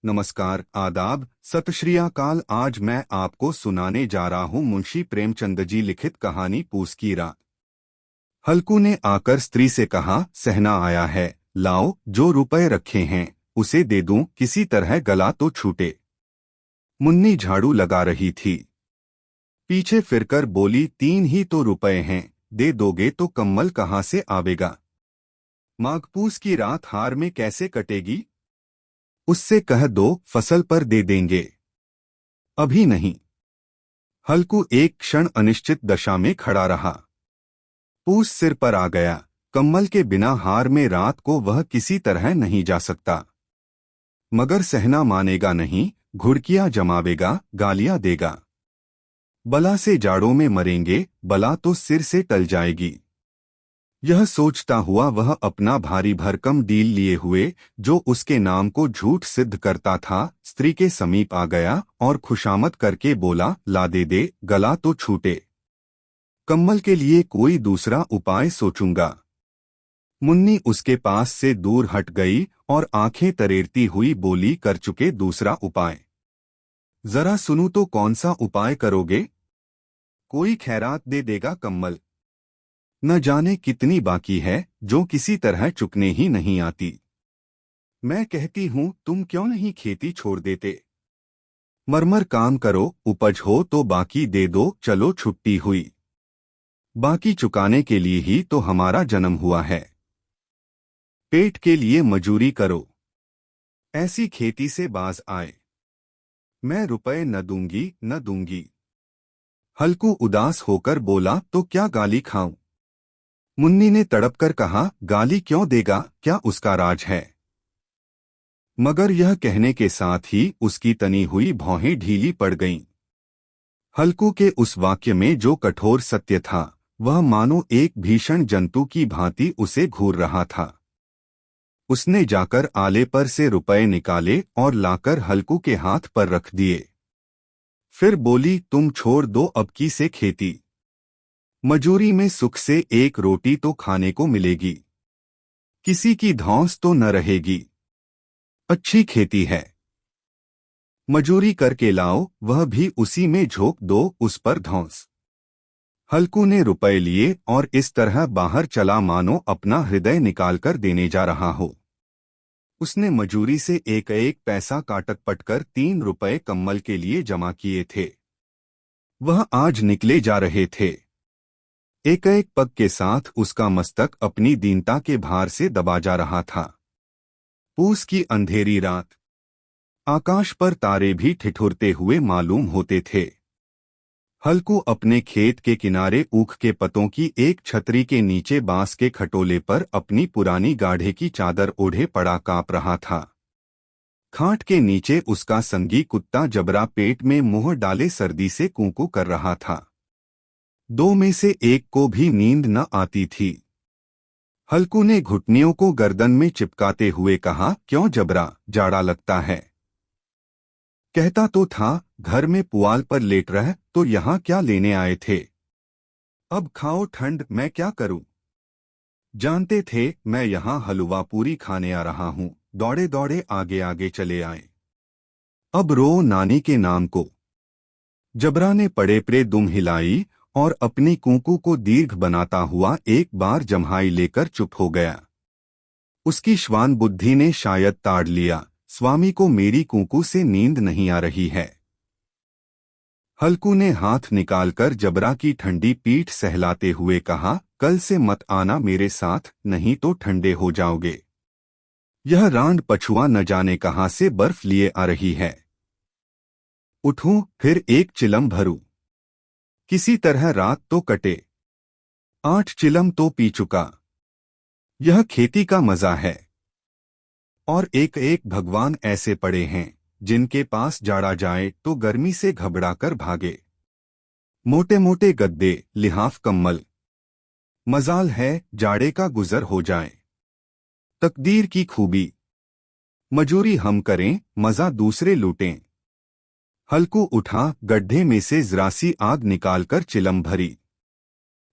नमस्कार, आदाब, सत श्री अकाल। आज मैं आपको सुनाने जा रहा हूँ मुंशी प्रेमचंद जी लिखित कहानी पूस की रात। हल्कू ने आकर स्त्री से कहा, सहना आया है, लाओ जो रुपए रखे हैं उसे दे दूं, किसी तरह गला तो छूटे। मुन्नी झाड़ू लगा रही थी, पीछे फिरकर बोली, 3 ही तो रुपए हैं, दे दोगे तो कम्मल कहाँ से आवेगा। माघपूस की रात हार में कैसे कटेगी। उससे कह दो फसल पर दे देंगे, अभी नहीं। हल्कू एक क्षण अनिश्चित दशा में खड़ा रहा। पूस सिर पर आ गया, कम्मल के बिना हार में रात को वह किसी तरह नहीं जा सकता। मगर सहना मानेगा नहीं, घुड़कियां जमावेगा, गालियां देगा। बला से जाड़ों में मरेंगे, बला तो सिर से टल जाएगी। यह सोचता हुआ वह अपना भारी भरकम डील लिए हुए, जो उसके नाम को झूठ सिद्ध करता था, स्त्री के समीप आ गया और खुशामद करके बोला, ला दे, गला तो छूटे। कम्मल के लिए कोई दूसरा उपाय सोचूंगा। मुन्नी उसके पास से दूर हट गई और आंखें तरेरती हुई बोली, कर चुके दूसरा उपाय। जरा सुनूं तो कौन सा उपाय करोगे। कोई खैरात दे देगा कम्मल। न जाने कितनी बाकी है जो किसी तरह चुकने ही नहीं आती। मैं कहती हूं तुम क्यों नहीं खेती छोड़ देते। मरमर काम करो, उपज हो तो बाकी दे दो, चलो छुट्टी हुई। बाकी चुकाने के लिए ही तो हमारा जन्म हुआ है। पेट के लिए मजूरी करो, ऐसी खेती से बाज आए। मैं रुपए न दूंगी, न दूंगी। हल्कू उदास होकर बोला, तो क्या गाली खाऊं। मुन्नी ने तड़पकर कहा, गाली क्यों देगा, क्या उसका राज है। मगर यह कहने के साथ ही उसकी तनी हुई भौहें ढीली पड़ गईं। हल्कू के उस वाक्य में जो कठोर सत्य था, वह मानो एक भीषण जंतु की भांति उसे घूर रहा था। उसने जाकर आले पर से रुपए निकाले और लाकर हल्कू के हाथ पर रख दिए। फिर बोली, तुम छोड़ दो अब की से खेती। मजूरी में सुख से एक रोटी तो खाने को मिलेगी, किसी की धौंस तो न रहेगी। अच्छी खेती है, मजूरी करके लाओ, वह भी उसी में झोंक दो, उस पर धौंस। हल्कू ने रुपए लिए और इस तरह बाहर चला मानो अपना हृदय निकालकर देने जा रहा हो। उसने मजूरी से एक एक पैसा काटक पटकर 3 रुपए कम्मल के लिए जमा किए थे। वह आज निकले जा रहे थे। एक एक पग के साथ उसका मस्तक अपनी दीनता के भार से दबा जा रहा था। पूस की अंधेरी रात, आकाश पर तारे भी ठिठुरते हुए मालूम होते थे। हल्कू अपने खेत के किनारे ऊख के पतों की एक छतरी के नीचे बांस के खटोले पर अपनी पुरानी गाढ़े की चादर ओढ़े पड़ा कांप रहा था। खाट के नीचे उसका संगी कुत्ता जबरा पेट में मुंह डाले सर्दी से कूकू कर रहा था। 2 में से एक को भी नींद न आती थी। हल्कू ने घुटनियों को गर्दन में चिपकाते हुए कहा, क्यों जबरा, जाड़ा लगता है। कहता तो था, घर में पुआल पर लेट रह, तो यहाँ क्या लेने आए थे। अब खाओ ठंड, मैं क्या करूं। जानते थे मैं यहाँ हलवा पूरी खाने आ रहा हूँ, दौड़े दौड़े आगे आगे चले आए। अब रो नानी के नाम को। जबरा ने पड़े पड़े दुम हिलाई और अपनी कूकू को दीर्घ बनाता हुआ एक बार जम्हाई लेकर चुप हो गया। उसकी श्वान बुद्धि ने शायद ताड़ लिया, स्वामी को मेरी कूकू से नींद नहीं आ रही है। हल्कू ने हाथ निकालकर जबरा की ठंडी पीठ सहलाते हुए कहा, कल से मत आना मेरे साथ, नहीं तो ठंडे हो जाओगे। यह रांड पछुआ न जाने कहां से बर्फ लिए आ रही है। उठूं फिर एक चिलम भरूं, किसी तरह रात तो कटे। 8 चिलम तो पी चुका। यह खेती का मजा है। और एक एक भगवान ऐसे पड़े हैं जिनके पास जाड़ा जाए तो गर्मी से घबराकर भागे। मोटे मोटे गद्दे, लिहाफ कम्मल। मजाल है जाड़े का गुजर हो जाए। तकदीर की खूबी, मजूरी हम करें, मजा दूसरे लूटें। हल्कू उठा, गड्ढे में से जरासी आग निकालकर चिलम भरी।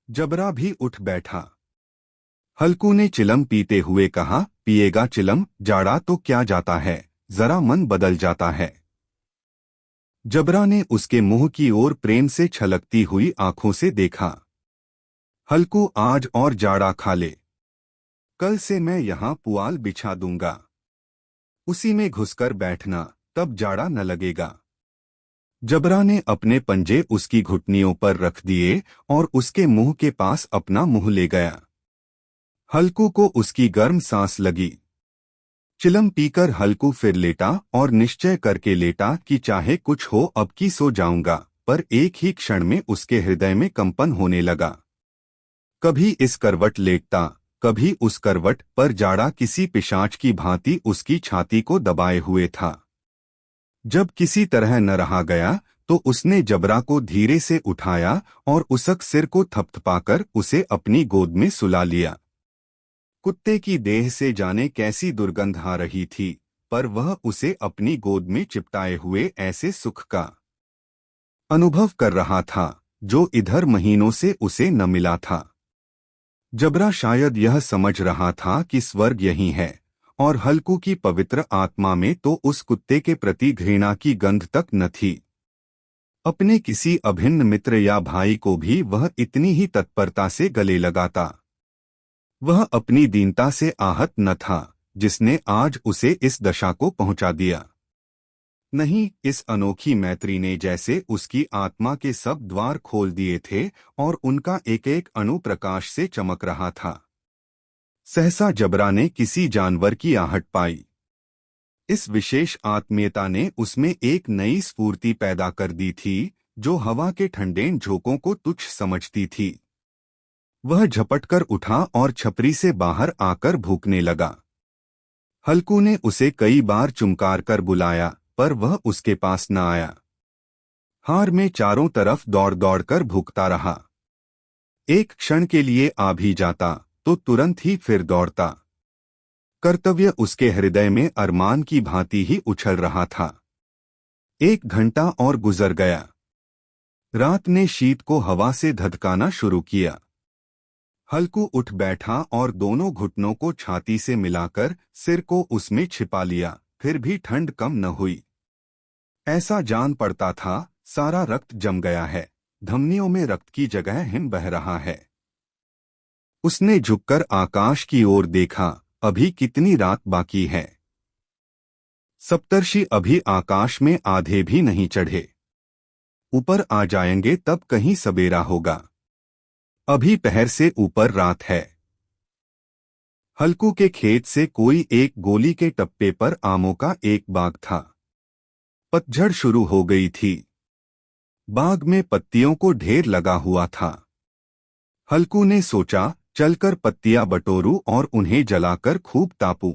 जबरा भी उठ बैठा। हल्कू ने चिलम पीते हुए कहा, पिएगा चिलम, जाड़ा तो क्या जाता है, जरा मन बदल जाता है। जबरा ने उसके मुंह की ओर प्रेम से छलकती हुई आंखों से देखा। हल्कू, आज और जाड़ा खा ले। कल से मैं यहां पुआल बिछा दूंगा, उसी में घुसकर बैठना, तब जाड़ा न लगेगा। जबरा ने अपने पंजे उसकी घुटनियों पर रख दिए और उसके मुंह के पास अपना मुंह ले गया। हल्कू को उसकी गर्म सांस लगी। चिलम पीकर हल्कू फिर लेटा और निश्चय करके लेटा कि चाहे कुछ हो अब की सो जाऊंगा, पर एक ही क्षण में उसके हृदय में कंपन होने लगा। कभी इस करवट लेटता, कभी उस करवट पर जाड़ा किसी पिशाच की भांति उसकी छाती को दबाए हुए था। जब किसी तरह न रहा गया तो उसने जबरा को धीरे से उठाया और उसक सिर को थपथपाकर उसे अपनी गोद में सुला लिया। कुत्ते की देह से जाने कैसी दुर्गंध आ रही थी, पर वह उसे अपनी गोद में चिपटाए हुए ऐसे सुख का अनुभव कर रहा था जो इधर महीनों से उसे न मिला था। जबरा शायद यह समझ रहा था कि स्वर्ग यही है, और हल्कू की पवित्र आत्मा में तो उस कुत्ते के प्रति घृणा की गंध तक न थी। अपने किसी अभिन्न मित्र या भाई को भी वह इतनी ही तत्परता से गले लगाता। वह अपनी दीनता से आहत न था जिसने आज उसे इस दशा को पहुंचा दिया। नहीं, इस अनोखी मैत्री ने जैसे उसकी आत्मा के सब द्वार खोल दिए थे और उनका एक एक अणु प्रकाश से चमक रहा था। सहसा जबरा ने किसी जानवर की आहट पाई। इस विशेष आत्मीयता ने उसमें एक नई स्फूर्ति पैदा कर दी थी जो हवा के ठंडे झोंकों को तुच्छ समझती थी। वह झपटकर उठा और छपरी से बाहर आकर भूखने लगा। हल्कू ने उसे कई बार चुमकार कर बुलाया, पर वह उसके पास न आया। हार में चारों तरफ दौड़ दौड़ कर भूखता रहा। एक क्षण के लिए आ भी जाता तो तुरंत ही फिर दौड़ता। कर्तव्य उसके हृदय में अरमान की भांति ही उछल रहा था। 1 घंटा और गुजर गया। रात ने शीत को हवा से धधकाना शुरू किया। हल्कू उठ बैठा और दोनों घुटनों को छाती से मिलाकर सिर को उसमें छिपा लिया, फिर भी ठंड कम न हुई। ऐसा जान पड़ता था सारा रक्त जम गया है, धमनियों में रक्त की जगह हिम बह रहा है। उसने झुककर आकाश की ओर देखा, अभी कितनी रात बाकी है। सप्तर्षि अभी आकाश में आधे भी नहीं चढ़े। ऊपर आ जाएंगे तब कहीं सवेरा होगा। अभी पहर से ऊपर रात है। हल्कू के खेत से कोई एक गोली के टप्पे पर आमों का एक बाग था। पतझड़ शुरू हो गई थी। बाग में पत्तियों को ढेर लगा हुआ था। हल्कू ने सोचा, चलकर पत्तियां बटोरूं और उन्हें जलाकर खूब तापूं।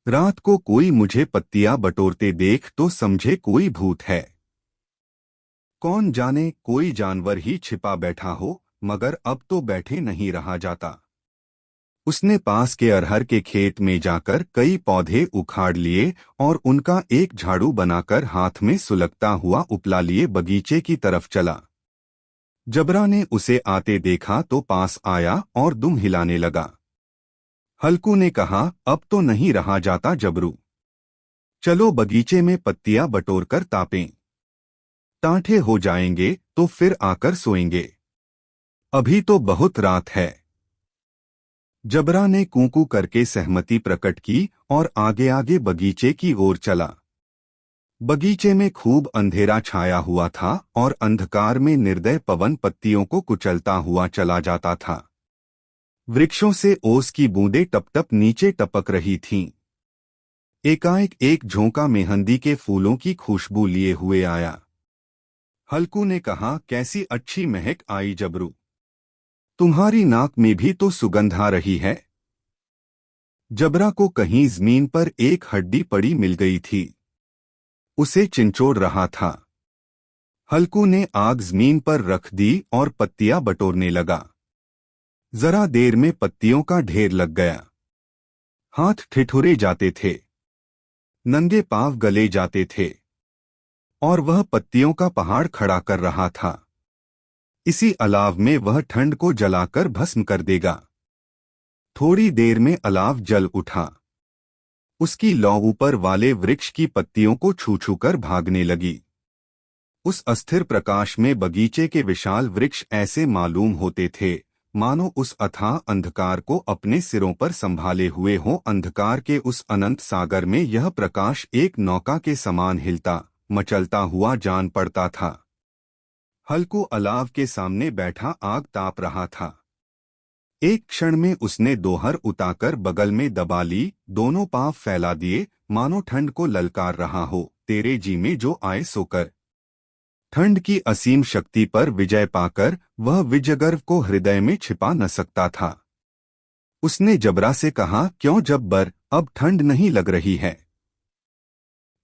रात को कोई मुझे पत्तियां बटोरते देख तो समझे कोई भूत है। कौन जाने कोई जानवर ही छिपा बैठा हो, मगर अब तो बैठे नहीं रहा जाता। उसने पास के अरहर के खेत में जाकर कई पौधे उखाड़ लिए और उनका एक झाड़ू बनाकर हाथ में सुलगता हुआ उपला लिए बगीचे की तरफ चला। जबरा ने उसे आते देखा तो पास आया और दुम हिलाने लगा। हल्कू ने कहा, अब तो नहीं रहा जाता जबरू, चलो बगीचे में पत्तियां बटोरकर तापें। टांठे हो जाएंगे तो फिर आकर सोएंगे, अभी तो बहुत रात है। जबरा ने कूकू करके सहमति प्रकट की और आगे आगे बगीचे की ओर चला। बगीचे में खूब अंधेरा छाया हुआ था और अंधकार में निर्दय पवन पत्तियों को कुचलता हुआ चला जाता था। वृक्षों से ओस की बूंदें टप-टप नीचे टपक रही थीं। एकाएक एक झोंका मेहंदी के फूलों की खुशबू लिए हुए आया। हल्कू ने कहा, कैसी अच्छी महक आई जबरू, तुम्हारी नाक में भी तो सुगंध आ रही है। जबरा को कहीं जमीन पर एक हड्डी पड़ी मिल गई थी, उसे चिंचोड़ रहा था। हल्कू ने आग जमीन पर रख दी और पत्तियां बटोरने लगा। जरा देर में पत्तियों का ढेर लग गया। हाथ ठिठुरे जाते थे, नंगे पांव गले जाते थे और वह पत्तियों का पहाड़ खड़ा कर रहा था। इसी अलाव में वह ठंड को जलाकर भस्म कर देगा। थोड़ी देर में अलाव जल उठा। उसकी लौ ऊपर वाले वृक्ष की पत्तियों को छू छू कर भागने लगी। उस अस्थिर प्रकाश में बगीचे के विशाल वृक्ष ऐसे मालूम होते थे मानो उस अथाह अंधकार को अपने सिरों पर संभाले हुए हो। अंधकार के उस अनंत सागर में यह प्रकाश एक नौका के समान हिलता मचलता हुआ जान पड़ता था। हल्कू अलाव के सामने बैठा आग ताप रहा था। एक क्षण में उसने दोहर उताकर बगल में दबा ली, दोनों पांव फैला दिए मानो ठंड को ललकार रहा हो, तेरे जी में जो आए सो कर। ठंड की असीम शक्ति पर विजय पाकर वह विजयगर्व को हृदय में छिपा न सकता था। उसने जबरा से कहा, क्यों जब्बर, अब ठंड नहीं लग रही है?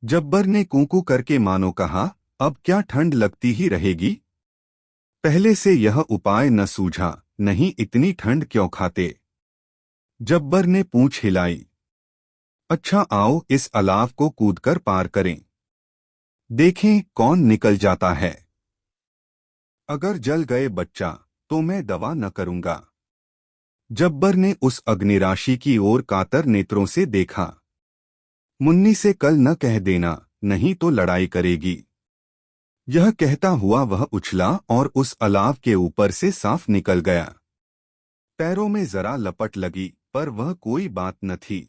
जब्बर ने कूकू करके मानो कहा, अब क्या ठंड लगती ही रहेगी? पहले से यह उपाय न सूझा, नहीं इतनी ठंड क्यों खाते? जब्बर ने पूंछ हिलाई। अच्छा आओ इस अलाव को कूदकर पार करें, देखें कौन निकल जाता है। अगर जल गए बच्चा तो मैं दवा न करूंगा। जब्बर ने उस अग्निराशि की ओर कातर नेत्रों से देखा। मुन्नी से कल न कह देना, नहीं तो लड़ाई करेगी। यह कहता हुआ वह उछला और उस अलाव के ऊपर से साफ निकल गया। पैरों में जरा लपट लगी पर वह कोई बात न थी।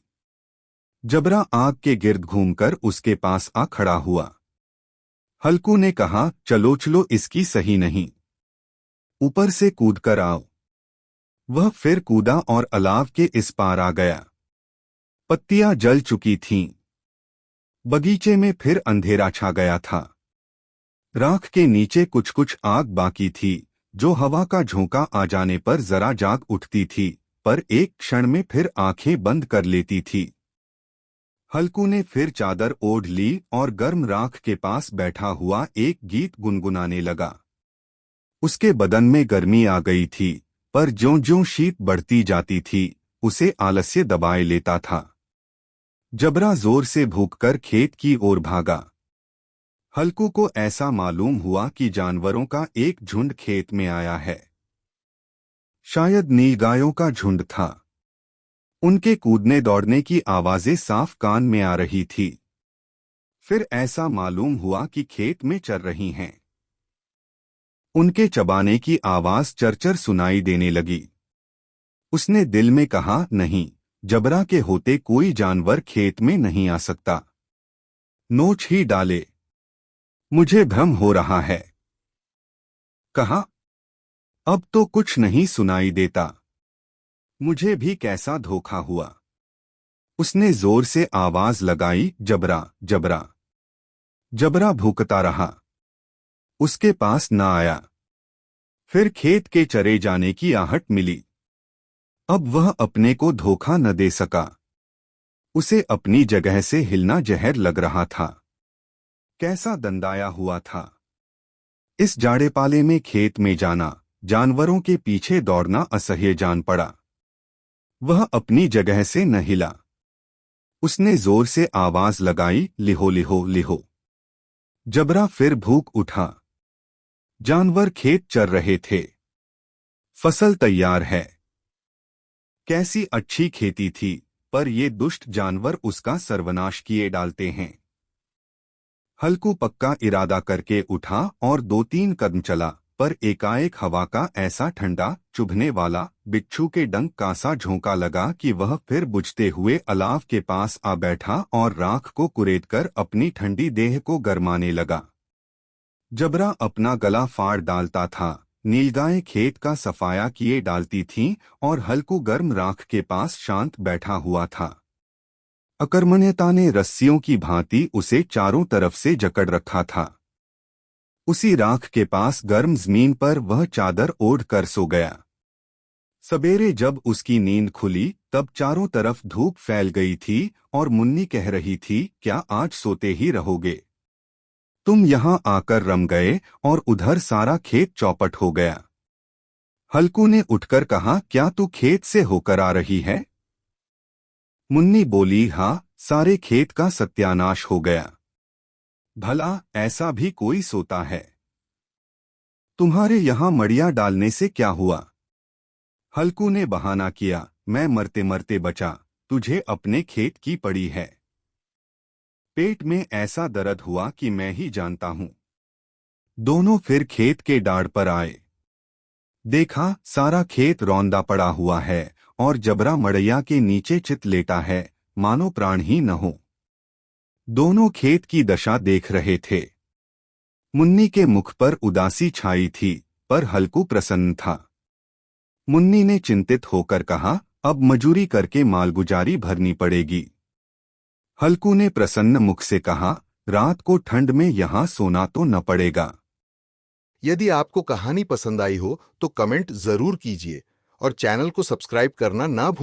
जबरा आग के गिर्द घूमकर उसके पास आ खड़ा हुआ। हल्कू ने कहा, चलो चलो इसकी सही नहीं, ऊपर से कूद कर आओ। वह फिर कूदा और अलाव के इस पार आ गया। पत्तियां जल चुकी थीं। बगीचे में फिर अंधेरा छा गया था। राख के नीचे कुछ कुछ आग बाकी थी जो हवा का झोंका आ जाने पर जरा जाग उठती थी, पर एक क्षण में फिर आंखें बंद कर लेती थी। हल्कू ने फिर चादर ओढ़ ली और गर्म राख के पास बैठा हुआ एक गीत गुनगुनाने लगा। उसके बदन में गर्मी आ गई थी, पर ज्यों-ज्यों शीत बढ़ती जाती थी उसे आलस्य दबाए लेता था। जबरा जोर से भूखकर खेत की ओर भागा। हल्कू को ऐसा मालूम हुआ कि जानवरों का एक झुंड खेत में आया है। शायद नीलगायों का झुंड था। उनके कूदने दौड़ने की आवाजें साफ कान में आ रही थी। फिर ऐसा मालूम हुआ कि खेत में चर रही हैं। उनके चबाने की आवाज चरचर सुनाई देने लगी। उसने दिल में कहा, नहीं, जबरा के होते कोई जानवर खेत में नहीं आ सकता। नोच ही डाले, मुझे भ्रम हो रहा है। कहा, अब तो कुछ नहीं सुनाई देता। मुझे भी कैसा धोखा हुआ। उसने जोर से आवाज लगाई, जबरा जबरा। जबरा भूकता रहा, उसके पास न आया। फिर खेत के चरे जाने की आहट मिली। अब वह अपने को धोखा न दे सका। उसे अपनी जगह से हिलना जहर लग रहा था। कैसा दंदाया हुआ था। इस जाड़े पाले में खेत में जाना, जानवरों के पीछे दौड़ना असह्य जान पड़ा। वह अपनी जगह से न हिला। उसने जोर से आवाज लगाई, लिहो लिहो लिहो। जबरा फिर भूख उठा। जानवर खेत चर रहे थे। फसल तैयार है। कैसी अच्छी खेती थी, पर ये दुष्ट जानवर उसका सर्वनाश किए डालते हैं। हल्कू पक्का इरादा करके उठा और 2-3 कदम चला, पर एकाएक हवा का ऐसा ठंडा चुभने वाला बिच्छू के डंक का सा झोंका लगा कि वह फिर बुझते हुए अलाव के पास आ बैठा और राख को कुरेदकर अपनी ठंडी देह को गरमाने लगा। जबरा अपना गला फाड़ डालता था, नीलगायें खेत का सफाया किए डालती थीं और हल्कू गर्म राख के पास शांत बैठा हुआ था। अकर्मण्यता ने रस्सियों की भांति उसे चारों तरफ से जकड़ रखा था। उसी राख के पास गर्म जमीन पर वह चादर ओढ़ कर सो गया। सवेरे जब उसकी नींद खुली तब चारों तरफ धूप फैल गई थी और मुन्नी कह रही थी, क्या आज सोते ही रहोगे? तुम यहाँ आकर रम गए और उधर सारा खेत चौपट हो गया। हल्कू ने उठकर कहा, क्या तू खेत से होकर आ रही है? मुन्नी बोली, हाँ, सारे खेत का सत्यानाश हो गया। भला ऐसा भी कोई सोता है? तुम्हारे यहाँ मड़िया डालने से क्या हुआ? हल्कू ने बहाना किया, मैं मरते मरते बचा, तुझे अपने खेत की पड़ी है। पेट में ऐसा दर्द हुआ कि मैं ही जानता हूं। दोनों फिर खेत के डाढ़ पर आए। देखा, सारा खेत रौंदा पड़ा हुआ है और जबरा मड़ैया के नीचे चित लेटा है, मानो प्राण ही न हो। दोनों खेत की दशा देख रहे थे। मुन्नी के मुख पर उदासी छाई थी, पर हल्कू प्रसन्न था। मुन्नी ने चिंतित होकर कहा, अब मजूरी करके मालगुजारी भरनी पड़ेगी। हल्कू ने प्रसन्न मुख से कहा, रात को ठंड में यहां सोना तो न पड़ेगा। यदि आपको कहानी पसंद आई हो तो कमेंट जरूर कीजिए और चैनल को सब्सक्राइब करना ना भूलिए।